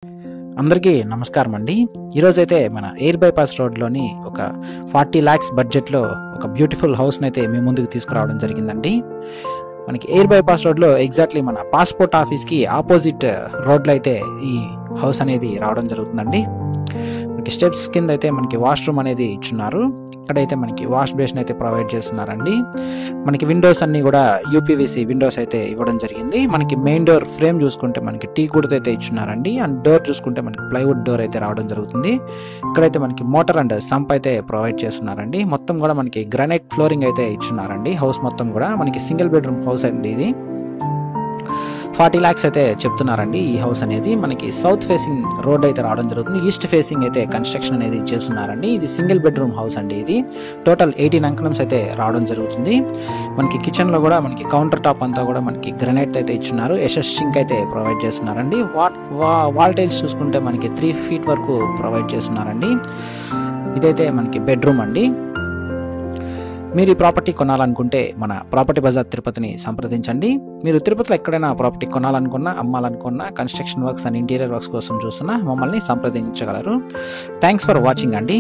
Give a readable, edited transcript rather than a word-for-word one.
అందరికీ నమస్కారం అండి. ఈరోజైతే మన ఎయిర్ బైపాస్ రోడ్లోని ఒక 40 lakhs బడ్జెట్లో ఒక బ్యూటిఫుల్ హౌస్ని అయితే మీ ముందుకు తీసుకురావడం జరిగిందండి. మనకి ఎయిర్ బైపాస్ రోడ్లో ఎగ్జాక్ట్లీ మన పాస్పోర్ట్ ఆఫీస్కి ఆపోజిట్ రోడ్లో అయితే ఈ హౌస్ అనేది రావడం జరుగుతుందండి. మనకి స్టెప్స్ కింద అయితే మనకి వాష్రూమ్ అనేది ఇచ్చున్నారు. ఇక్కడైతే మనకి వాష్ బేసిన్ అయితే ప్రొవైడ్ చేస్తున్నారండి. మనకి విండోస్ అన్ని కూడా యూపీవీసీ విండోస్ అయితే ఇవ్వడం జరిగింది. మనకి మెయిన్ డోర్ ఫ్రేమ్ చూసుకుంటే మనకి టీ గుర్తు అయితే ఇచ్చున్నారండి. అండ్ డోర్ చూసుకుంటే మనకి ప్లైవుడ్ డోర్ అయితే రావడం జరుగుతుంది. ఇక్కడైతే మనకి మోటార్ అండ్ సంప్ అయితే ప్రొవైడ్ చేస్తున్నారండి. మొత్తం కూడా మనకి గ్రానైట్ ఫ్లోరింగ్ అయితే ఇచ్చున్నారండి. హౌస్ మొత్తం కూడా మనకి సింగిల్ బెడ్రూమ్ హౌస్ అండి. ఇది 40 lakhs అయితే చెప్తున్నారండి. ఈ హౌస్ అనేది మనకి సౌత్ ఫేసింగ్ రోడ్ అయితే రావడం జరుగుతుంది. ఈస్ట్ ఫేసింగ్ అయితే కన్స్ట్రక్షన్ అనేది చేస్తున్నారండి. ఇది సింగిల్ బెడ్రూమ్ హౌస్ అండి. ఇది టోటల్ 18 అంకణమ్స్ అయితే రావడం జరుగుతుంది. మనకి కిచెన్ లో కూడా మనకి కౌంటర్ టాప్ అంతా కూడా మనకి గ్రానైట్ అయితే ఇచ్చున్నారు. ఎస్ఎస్ సింక్ అయితే ప్రొవైడ్ చేస్తున్నారండి. వాల్ టైల్స్ చూసుకుంటే మనకి 3 feet వరకు ప్రొవైడ్ చేస్తున్నారండి. ఇదైతే మనకి బెడ్రూమ్ అండి. మీరు ఈ ప్రాపర్టీ కొనాలనుకుంటే మన ప్రాపర్టీ బజార్ తిరుపతిని సంప్రదించండి. మీరు తిరుపతిలో ఎక్కడైనా ప్రాపర్టీ కొనాలనుకున్నా, అమ్మాలనుకున్నా, construction works and interior works కోసం చూస్తున్నా మమ్మల్ని సంప్రదించగలరు. థ్యాంక్స్ ఫర్ వాచింగ్ అండి.